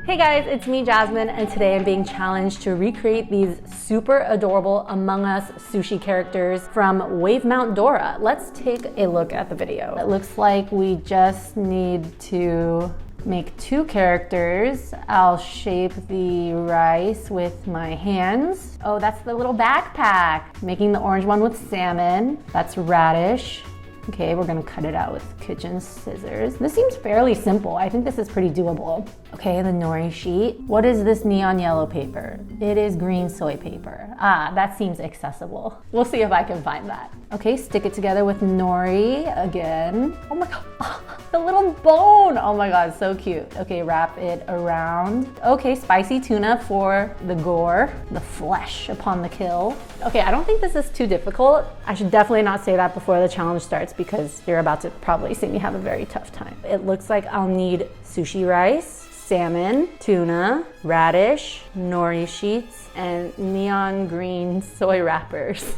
Hey guys, it's me, Jasmine, and today I'm being challenged to recreate these super adorable Among Us sushi characters from Wave Mount Dora. Let's take a look at the video. It looks like we just need to make two characters. I'll shape the rice with my hands. Oh, that's the little backpack. Making the orange one with salmon. That's radish. Okay, we're gonna cut it out with kitchen scissors. This seems fairly simple. I think this is pretty doable. Okay, the nori sheet. What is this neon yellow paper? It is green soy paper. Ah, that seems accessible. We'll see if I can find that. Okay, stick it together with nori again. Oh my God, the little bone. Oh my God, so cute. Okay, wrap it around. Okay, spicy tuna for the gore, the flesh upon the kill. Okay, I don't think this is too difficult. I should definitely not say that before the challenge starts because you're about to probably see me have a very tough time. It looks like I'll need sushi rice, salmon, tuna, radish, nori sheets, and neon green soy wrappers.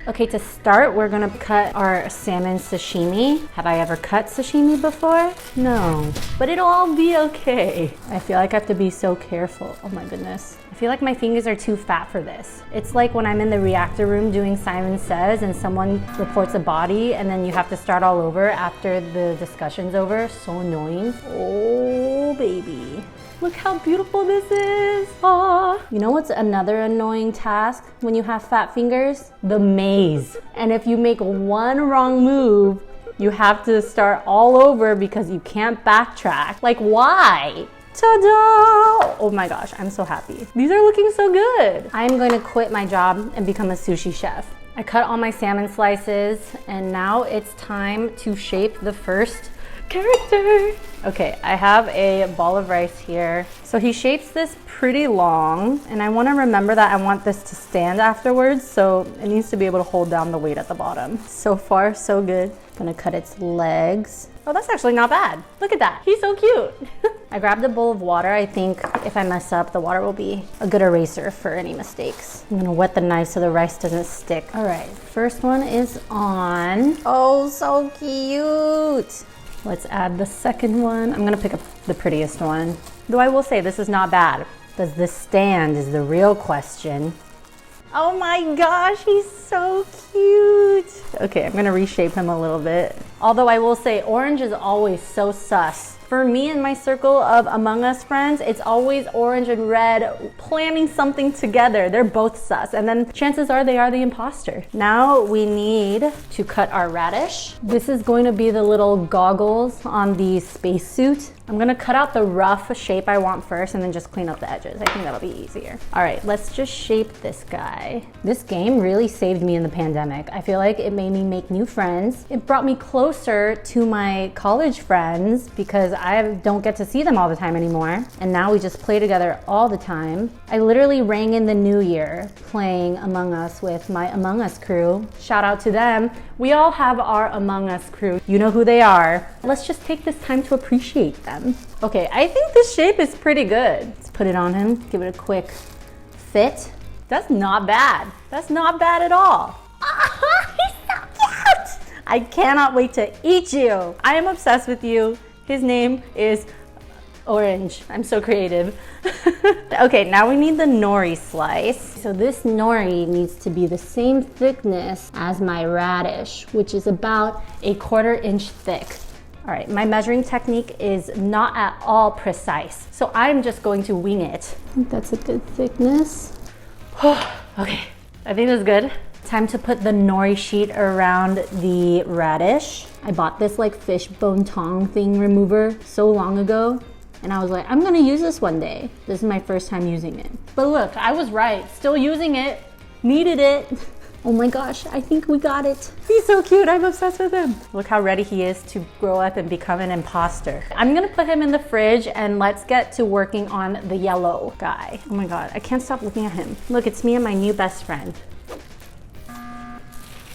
Okay, to start, we're gonna cut our salmon sashimi. Have I ever cut sashimi before? No, but it'll all be okay. I feel like I have to be so careful. Oh my goodness. I feel like my fingers are too fat for this. It's like when I'm in the reactor room doing Simon Says and someone reports a body and then you have to start all over after the discussion's over. So annoying. Oh, baby. Look how beautiful this is. Aww. You know what's another annoying task when you have fat fingers? The maze. And if you make one wrong move, you have to start all over because you can't backtrack. Like, why? Ta-da! Oh my gosh, I'm so happy. These are looking so good. I'm going to quit my job and become a sushi chef. I cut all my salmon slices and now it's time to shape the first character. Okay, I have a ball of rice here. So he shapes this pretty long and I want to remember that I want this to stand afterwards, so it needs to be able to hold down the weight at the bottom. So far, so good. I'm gonna cut its legs. Oh, that's actually not bad. Look at that, he's so cute. I grabbed a bowl of water. I think if I mess up, the water will be a good eraser for any mistakes. I'm gonna wet the knife so the rice doesn't stick. All right, first one is on. Oh, so cute. Let's add the second one. I'm gonna pick up the prettiest one. Though I will say this is not bad. Does this stand is the real question. Oh my gosh, he's so cute. Okay, I'm gonna reshape him a little bit. Although I will say orange is always so sus. For me and my circle of Among Us friends, it's always orange and red planning something together. They're both sus. And then chances are they are the imposter. Now we need to cut our radish. This is going to be the little goggles on the spacesuit. I'm gonna cut out the rough shape I want first and then just clean up the edges. I think that'll be easier. All right, let's just shape this guy. This game really saved me in the pandemic. I feel like it made me make new friends. It brought me closer to my college friends because I don't get to see them all the time anymore. And now we just play together all the time. I literally rang in the new year playing Among Us with my Among Us crew. Shout out to them. We all have our Among Us crew. You know who they are. Let's just take this time to appreciate them. Okay, I think this shape is pretty good. Let's put it on him, give it a quick fit. That's not bad. That's not bad at all. He's so cute. I cannot wait to eat you. I am obsessed with you. His name is Orange. I'm so creative. Okay, now we need the nori slice. So this nori needs to be the same thickness as my radish, which is about 1/4 inch thick. All right, my measuring technique is not at all precise, so I'm just going to wing it. I think that's a good thickness. Okay, I think that's good. Time to put the nori sheet around the radish. I bought this like fish bone tong thing remover so long ago, and I was like, I'm gonna use this one day. This is my first time using it. But look, I was right, still using it, needed it. Oh my gosh, I think we got it. He's so cute, I'm obsessed with him. Look how ready he is to grow up and become an imposter. I'm gonna put him in the fridge and let's get to working on the yellow guy. Oh my God, I can't stop looking at him. Look, it's me and my new best friend.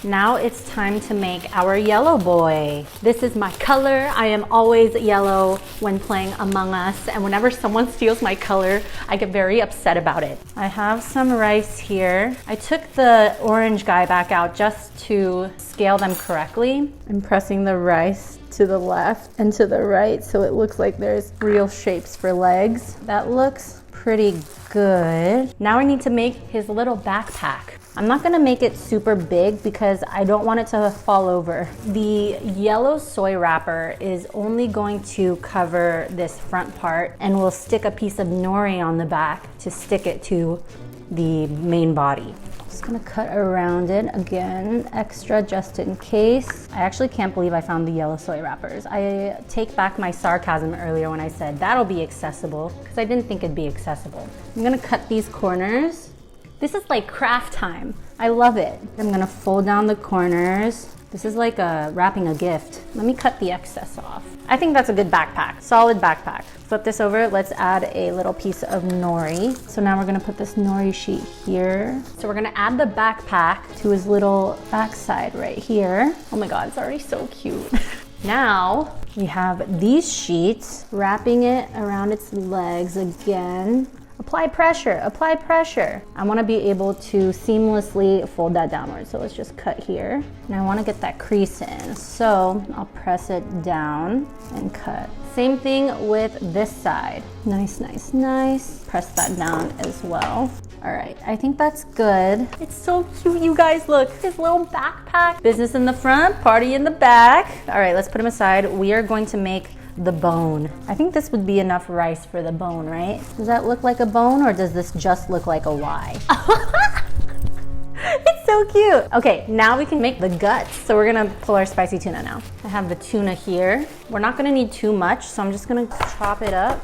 Now it's time to make our yellow boy. This is my color. I am always yellow when playing Among Us, and whenever someone steals my color, I get very upset about it. I have some rice here. I took the orange guy back out just to scale them correctly. I'm pressing the rice to the left and to the right so it looks like there's real shapes for legs. That looks pretty good. Now I need to make his little backpack. I'm not gonna make it super big because I don't want it to fall over. The yellow soy wrapper is only going to cover this front part, and we'll stick a piece of nori on the back to stick it to the main body. Just gonna cut around it again, extra just in case. I actually can't believe I found the yellow soy wrappers. I take back my sarcasm earlier when I said that'll be accessible, because I didn't think it'd be accessible. I'm gonna cut these corners. This is like craft time. I love it. I'm gonna fold down the corners. This is like wrapping a gift. Let me cut the excess off. I think that's a good backpack, solid backpack. Flip this over, let's add a little piece of nori. So now we're gonna put this nori sheet here. So we're gonna add the backpack to his little backside right here. Oh my God, it's already so cute. Now we have these sheets, wrapping it around its legs again. Apply pressure, apply pressure. I wanna be able to seamlessly fold that downward. So let's just cut here. And I wanna get that crease in. So I'll press it down and cut. Same thing with this side. Nice, nice, nice. Press that down as well. All right, I think that's good. It's so cute, you guys. Look, his little backpack. Business in the front, party in the back. All right, let's put him aside. We are going to make the bone. I think this would be enough rice for the bone, right? Does that look like a bone, or does this just look like a Y? It's so cute. Okay, now we can make the guts. So we're gonna pull our spicy tuna now. I have the tuna here. We're not gonna need too much, so I'm just gonna chop it up.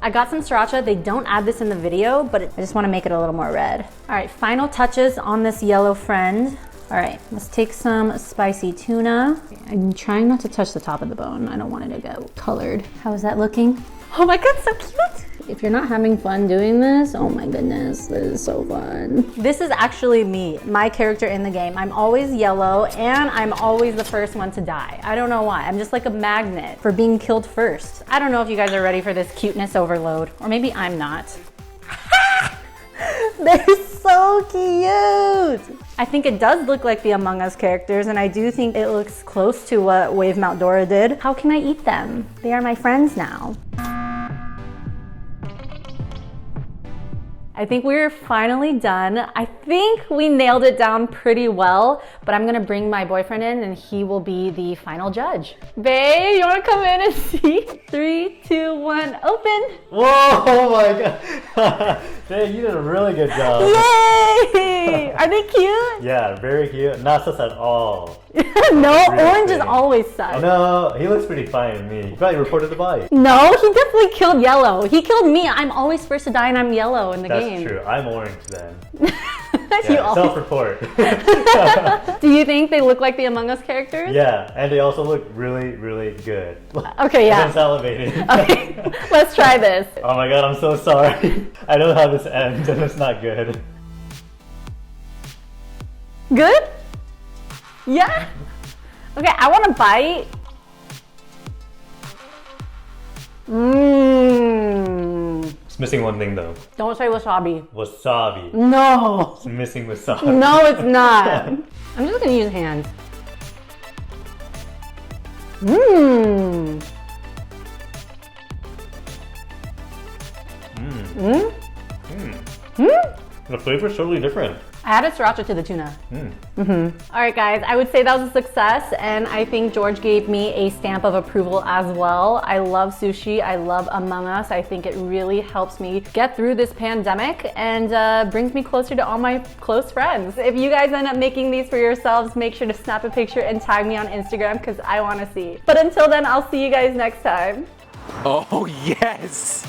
I got some sriracha. They don't add this in the video, but I just wanna make it a little more red. All right, final touches on this yellow friend. All right, let's take some spicy tuna. I'm trying not to touch the top of the bone. I don't want it to get colored. How is that looking? Oh my God, so cute. If you're not having fun doing this, oh my goodness, this is so fun. This is actually me, my character in the game. I'm always yellow and I'm always the first one to die. I don't know why. I'm just like a magnet for being killed first. I don't know if you guys are ready for this cuteness overload, or maybe I'm not. They're so cute. I think it does look like the Among Us characters, and I do think it looks close to what Wave Mount Dora did. How can I eat them? They are my friends now. I think we're finally done. I think we nailed it down pretty well, but I'm gonna bring my boyfriend in and he will be the final judge. Babe, you wanna come in and see? 3, 2, 1, open. Whoa, oh my God. Babe, you did a really good job. Yay! Are they cute? Yeah, very cute. Not sus at all. No, Really orange is pretty. always sus. No, he looks pretty fine to me. You probably reported the body. No, he definitely killed yellow. He killed me. I'm always first to die and I'm yellow in the game. That's true. I'm orange then. You Yeah, self-report. Do you think they look like the Among Us characters? Yeah, and they also look really, really good. Okay, yeah. I'm salivating. Okay, let's try this. Oh my God, I'm so sorry. I know how this ends and it's not good. Good? Yeah? Okay, I want to bite. Mmm. It's missing one thing though. Don't say wasabi. Wasabi. No. It's missing wasabi. No, it's not. I'm just gonna use hands. Mmm. Mmm. The flavor's totally different. I added sriracha to the tuna. All right, guys, I would say that was a success, and I think George gave me a stamp of approval as well. I love sushi. I love Among Us. I think it really helps me get through this pandemic and brings me closer to all my close friends. If you guys end up making these for yourselves, make sure to snap a picture and tag me on Instagram because I want to see. But until then, I'll see you guys next time. Oh, yes!